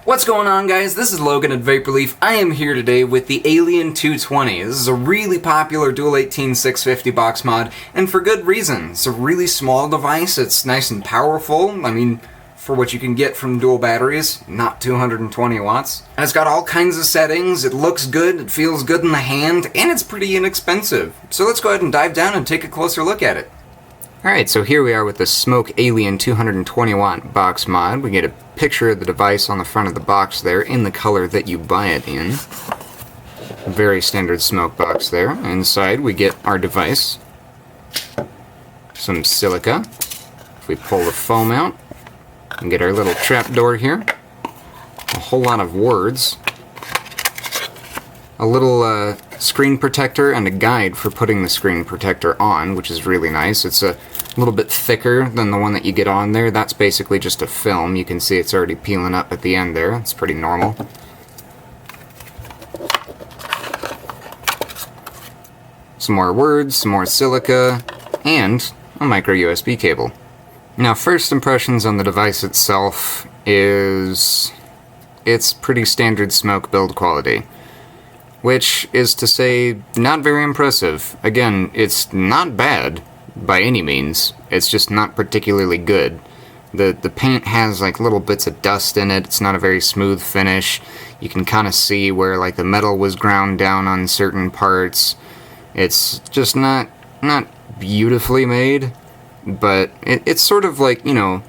What's going on, guys? This is Logan at Vaporleaf. I am here today with the Alien 220. This is a really popular Dual 18 650 box mod, and for good reason. It's a really small device, it's nice and powerful. I mean, for what you can get from dual batteries, not 220 watts. And it's got all kinds of settings, it looks good, it feels good in the hand, and it's pretty inexpensive. So let's go ahead and dive down and take a closer look at it. Alright, so here we are with the SMOK Alien 220 watt box mod. We get a picture of the device on the front of the box there in the color that you buy it in. Very standard SMOK box there. Inside we get our device. Some silica. If we pull the foam out, we get our little trap door here. A whole lot of words. A little screen protector and a guide for putting the screen protector on, which is really nice. It's a little bit thicker than the one that you get on there. That's basically just a film. You can see it's already peeling up at the end there. It's pretty normal. Some more words, some more silica, and a micro USB cable. Now, first impressions on the device itself is it's pretty standard SMOK build quality. Which is to say, not very impressive. Again, it's not bad by any means. It's just not particularly good. The paint has like little bits of dust in it. It's not a very smooth finish. You can kind of see where like the metal was ground down on certain parts. It's just not beautifully made, but it's sort of like, you know,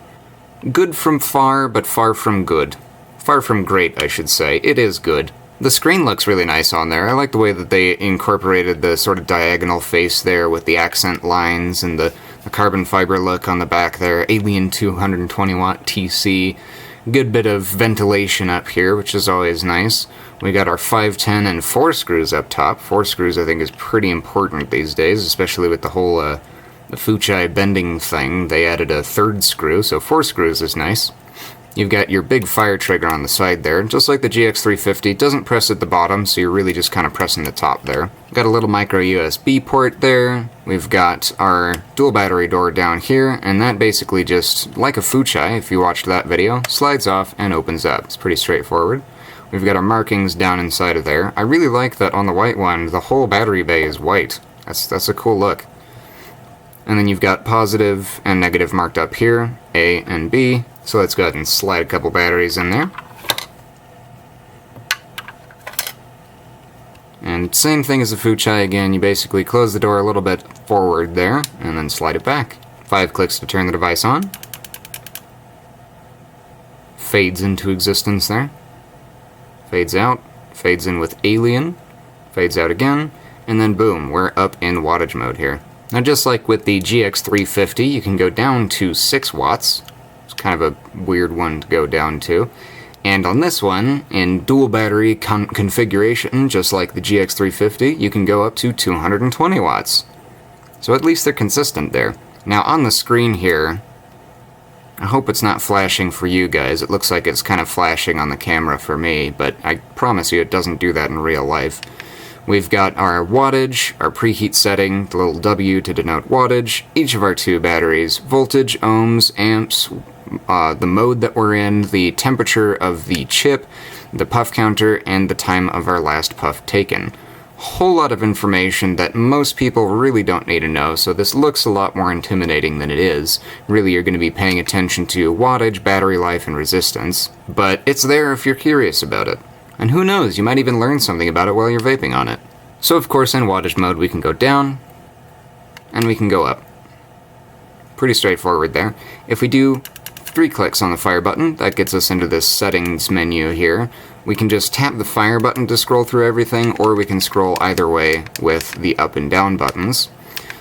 good from far, but far from good. Far from great, I should say. It is good. The screen looks really nice on there. I like the way that they incorporated the sort of diagonal face there with the accent lines and the carbon fiber look on the back there. Alien 220 watt TC. Good bit of ventilation up here, which is always nice. We got our 5, 10, and 4 screws up top. 4 screws I think is pretty important these days, especially with the whole the Fuchai bending thing. They added a 3rd screw, so 4 screws is nice. You've got your big fire trigger on the side there, just like the GX350. It doesn't press at the bottom, so you're really just kind of pressing the top there. Got a little micro USB port there. We've got our dual battery door down here, and that basically just, like a Fuchai, if you watched that video, slides off and opens up. It's pretty straightforward. We've got our markings down inside of there. I really like that on the white one, the whole battery bay is white. That's a cool look. And then you've got positive and negative marked up here, A and B. So let's go ahead and slide a couple batteries in there. And same thing as the Fuchai again, you basically close the door a little bit forward there, and then slide it back. 5 clicks to turn the device on. Fades into existence there. Fades out, fades in with Alien, fades out again, and then boom, we're up in wattage mode here. Now just like with the GX350, you can go down to 6 watts. It's kind of a weird one to go down to. And on this one, in dual battery configuration, just like the GX350, you can go up to 220 watts. So at least they're consistent there. Now on the screen here, I hope it's not flashing for you guys. It looks like it's kind of flashing on the camera for me, but I promise you it doesn't do that in real life. We've got our wattage, our preheat setting, the little W to denote wattage, each of our 2 batteries, voltage, ohms, amps, the mode that we're in, the temperature of the chip, the puff counter, and the time of our last puff taken. Whole lot of information that most people really don't need to know, so this looks a lot more intimidating than it is. Really, you're going to be paying attention to wattage, battery life, and resistance, but it's there if you're curious about it. And who knows, you might even learn something about it while you're vaping on it. So of course in wattage mode we can go down, and we can go up. Pretty straightforward there. If we do 3 clicks on the fire button, that gets us into this settings menu here. We can just tap the fire button to scroll through everything, or we can scroll either way with the up and down buttons.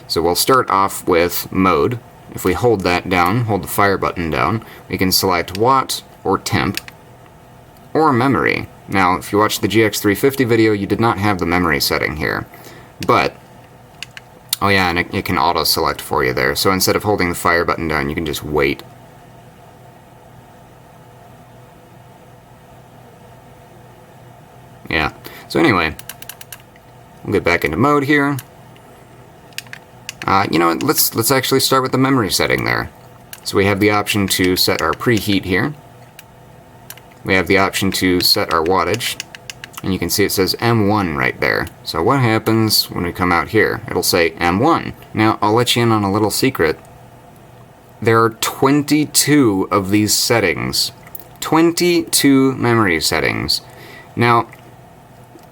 So we'll start off with mode. If we hold that down, hold the fire button down, we can select watt or temp, or memory. Now, if you watched the GX350 video, you did not have the memory setting here. But, oh yeah, and it can auto-select for you there. So instead of holding the fire button down, you can just wait. Yeah. So anyway, we'll get back into mode here. You know what, let's actually start with the memory setting there. So we have the option to set our preheat here. we have the option to set our wattage, and you can see it says M1 right there. So what happens when we come out here? It'll say M1. Now, I'll let you in on a little secret. There are 22 of these settings. 22 memory settings. Now,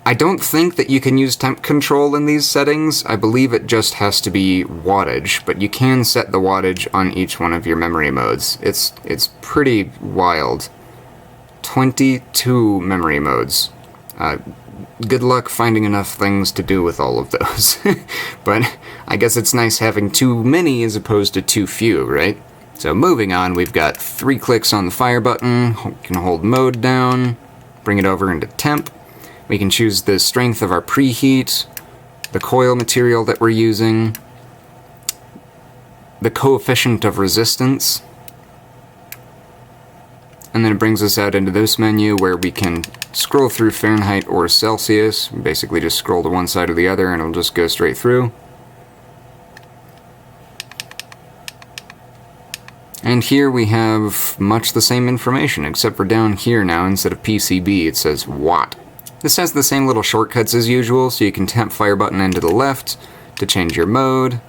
I don't think that you can use temp control in these settings. I believe it just has to be wattage, but you can set the wattage on each one of your memory modes. It's pretty wild. 22 memory modes. Good luck finding enough things to do with all of those. But I guess it's nice having too many as opposed to too few, right? So moving on, we've got 3 clicks on the fire button. We can hold mode down, bring it over into temp. We can choose the strength of our preheat, the coil material that we're using, the coefficient of resistance, and then it brings us out into this menu where we can scroll through Fahrenheit or Celsius. Basically just scroll to one side or the other and it'll just go straight through. And here we have much the same information, except for down here now, instead of PCB, it says watt. This has the same little shortcuts as usual, so you can tap fire button into the left to change your mode.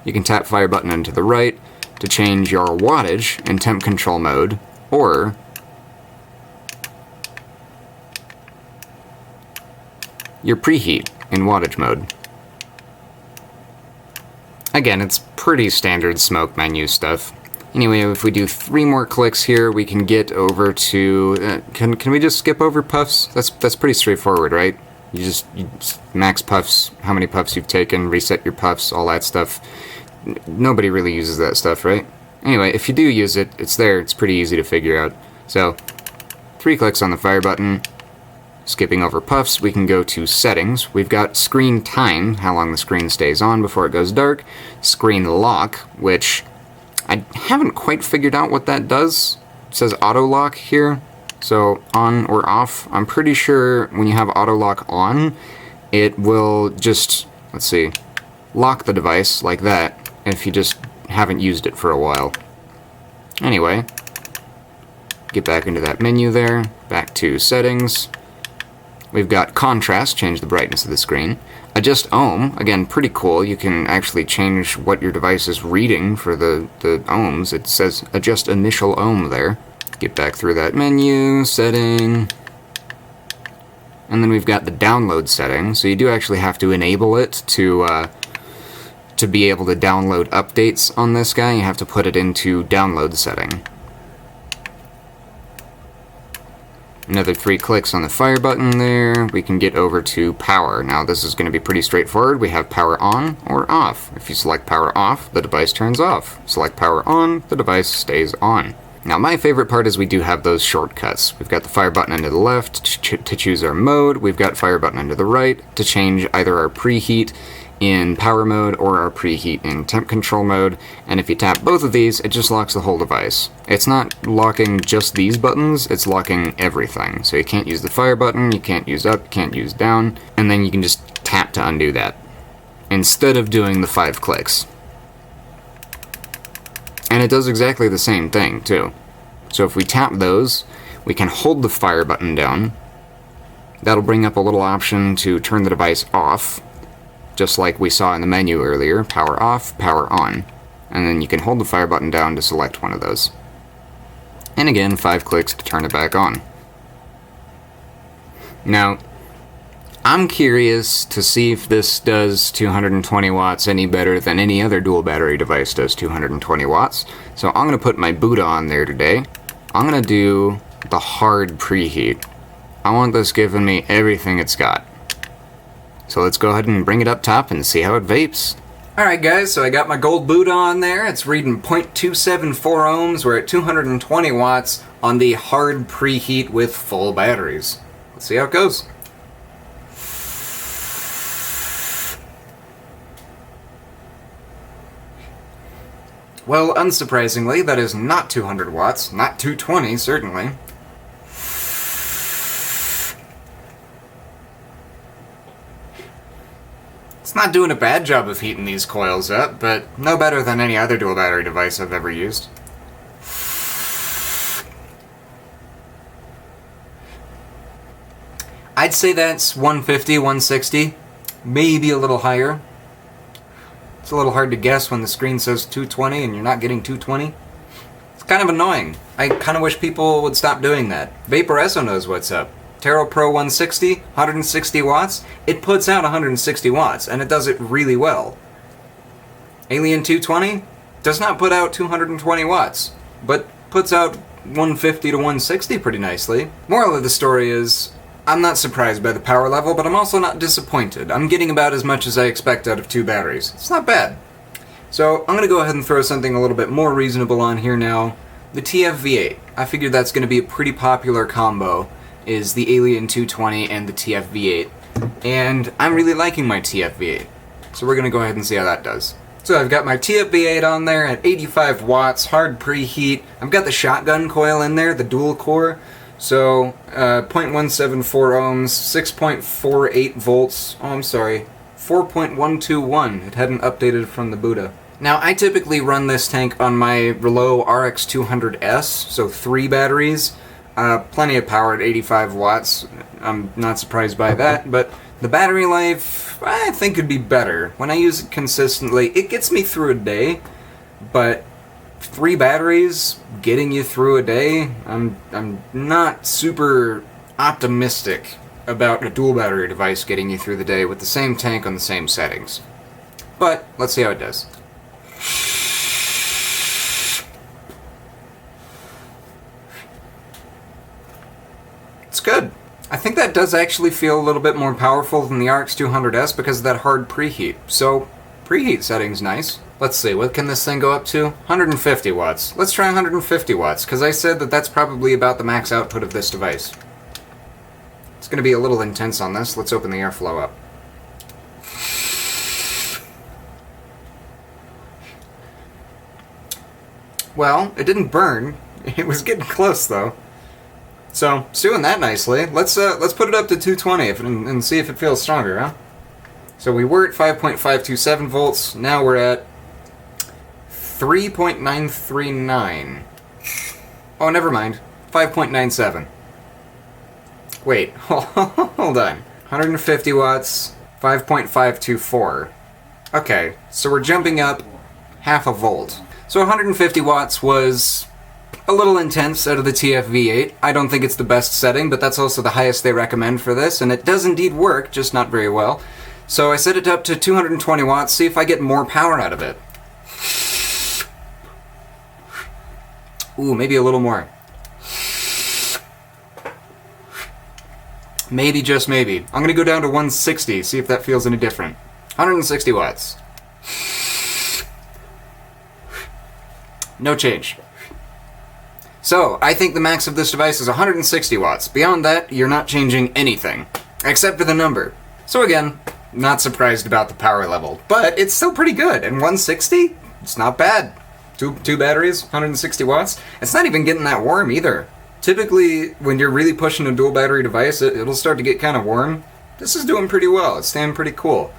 You can tap fire button into the right to change your wattage in temp control mode, or your preheat in wattage mode. Again, it's pretty standard SMOK menu stuff. Anyway, if we do 3 more clicks here, we can get over to... can we just skip over puffs? That's pretty straightforward, right? You just max puffs, how many puffs you've taken, reset your puffs, all that stuff. Nobody really uses that stuff, right? Anyway, if you do use it, it's there. It's pretty easy to figure out. So, 3 clicks on the fire button. Skipping over puffs, we can go to settings. We've got screen time, how long the screen stays on before it goes dark. Screen lock, which I haven't quite figured out what that does. It says auto lock here, so on or off. I'm pretty sure when you have auto lock on, it will just, let's see, lock the device like that if you just haven't used it for a while. Anyway, get back into that menu there, back to settings. We've got contrast, change the brightness of the screen. Adjust ohm, again, pretty cool. You can actually change what your device is reading for the ohms. It says adjust initial ohm there. Get back through that menu, setting. And then we've got the download setting. So you do actually have to enable it to be able to download updates on this guy. You have to put it into download setting. Another 3 clicks on the fire button there, we can get over to power. Now this is going to be pretty straightforward. We have power on or off. If you select power off, the device turns off. Select power on, the device stays on. Now my favorite part is we do have those shortcuts. We've got the fire button into the left to choose our mode. We've got fire button into the right to change either our preheat in power mode or our preheat in temp control mode, and if you tap both of these, it just locks the whole device. It's not locking just these buttons, it's locking everything. So you can't use the fire button, you can't use up, you can't use down, and then you can just tap to undo that, instead of doing the 5 clicks. And it does exactly the same thing, too. So if we tap those, we can hold the fire button down. That'll bring up a little option to turn the device off, just like we saw in the menu earlier, power off, power on. And then you can hold the fire button down to select one of those. And again, 5 clicks to turn it back on. Now, I'm curious to see if this does 220 watts any better than any other dual battery device does 220 watts. So I'm going to put my Buddha on there today. I'm going to do the hard preheat. I want this giving me everything it's got. So let's go ahead and bring it up top and see how it vapes. Alright guys, so I got my gold Buddha on there. It's reading 0.274 ohms. We're at 220 watts on the hard preheat with full batteries. Let's see how it goes. Well, unsurprisingly, that is not 200 watts, not 220 certainly. It's not doing a bad job of heating these coils up, but no better than any other dual battery device I've ever used. I'd say that's 150, 160, maybe a little higher. It's a little hard to guess when the screen says 220 and you're not getting 220. It's kind of annoying. I kind of wish people would stop doing that. Vaporesso knows what's up. Taro Pro 160, 160 watts. It puts out 160 watts, and it does it really well. Alien 220 does not put out 220 watts, but puts out 150 to 160 pretty nicely. Moral of the story is, I'm not surprised by the power level, but I'm also not disappointed. I'm getting about as much as I expect out of 2 batteries. It's not bad. So I'm going to go ahead and throw something a little bit more reasonable on here now. The TF-V8. I figured that's going to be a pretty popular combo, is the Alien 220 and the TF-V8. And I'm really liking my TF-V8. So we're going to go ahead and see how that does. So I've got my TF-V8 on there at 85 watts, hard preheat. I've got the shotgun coil in there, the dual core. So 0.174 ohms, 6.48 volts. Oh, I'm sorry, 4.121. It hadn't updated from the Buddha. Now, I typically run this tank on my Relo RX200S, so 3 batteries. Plenty of power at 85 watts. I'm not surprised by that, but the battery life, I think, could be better. When I use it consistently, it gets me through a day, but 3 batteries getting you through a day, I'm not super optimistic about a dual battery device getting you through the day with the same tank on the same settings. But let's see how it does. It's good. I think that does actually feel a little bit more powerful than the RX200S because of that hard preheat. So, preheat setting's nice. Let's see, what can this thing go up to? 150 watts. Let's try 150 watts, because I said that that's probably about the max output of this device. It's going to be a little intense on this. Let's open the airflow up. Well, it didn't burn. It was getting close, though. So, it's doing that nicely. Let's put it up to 220 and see if it feels stronger, huh? So we were at 5.527 volts. Now we're at 3.939. Oh, never mind. 5.97. Wait, hold on. 150 watts, 5.524. Okay, so we're jumping up half a volt. So 150 watts was a little intense out of the TF-V8. I don't think it's the best setting, but that's also the highest they recommend for this, and it does indeed work, just not very well. So I set it up to 220 watts, see if I get more power out of it. Ooh, maybe a little more. Maybe, just maybe. I'm gonna go down to 160, see if that feels any different. 160 watts. No change. So, I think the max of this device is 160 watts. Beyond that, you're not changing anything. Except for the number. So again, not surprised about the power level. But it's still pretty good, and 160? It's not bad. Two batteries, 160 watts. It's not even getting that warm either. Typically, when you're really pushing a dual battery device, it'll start to get kind of warm. This is doing pretty well. It's staying pretty cool.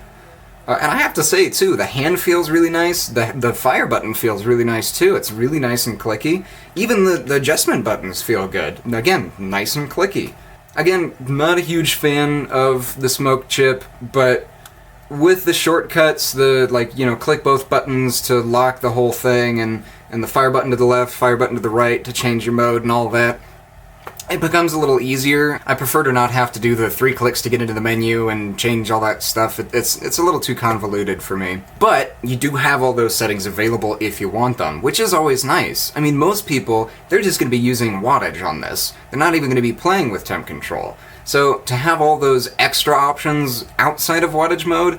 And I have to say, too, the hand feels really nice. The fire button feels really nice, too. It's really nice and clicky. Even the adjustment buttons feel good. Again, nice and clicky. Again, not a huge fan of the SMOK chip, but with the shortcuts, click both buttons to lock the whole thing, and the fire button to the left, fire button to the right to change your mode and all that, it becomes a little easier. I prefer to not have to do the 3 clicks to get into the menu and change all that stuff. It's a little too convoluted for me. But you do have all those settings available if you want them, which is always nice. I mean, most people, they're just going to be using wattage on this. They're not even going to be playing with temp control. So to have all those extra options outside of wattage mode,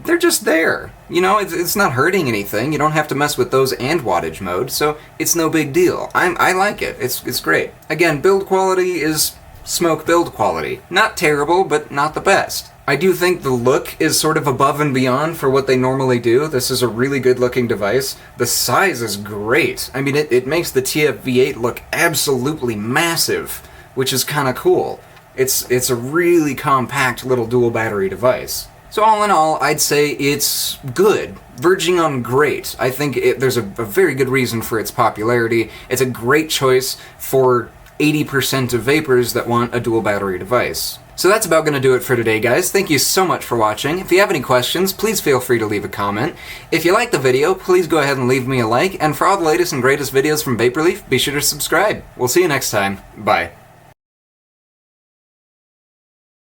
they're just there. You know, it's not hurting anything. You don't have to mess with those and wattage mode, so it's no big deal. I like it. It's great. Again, build quality is SMOK build quality. Not terrible, but not the best. I do think the look is sort of above and beyond for what they normally do. This is a really good looking device. The size is great. I mean, it makes the TF-V8 look absolutely massive, which is kind of cool. It's a really compact little dual battery device. So all in all, I'd say it's good, verging on great. I think there's a very good reason for its popularity. It's a great choice for 80% of vapers that want a dual battery device. So that's about going to do it for today, guys. Thank you so much for watching. If you have any questions, please feel free to leave a comment. If you like the video, please go ahead and leave me a like, and for all the latest and greatest videos from Vaporleaf, be sure to subscribe. We'll see you next time. Bye.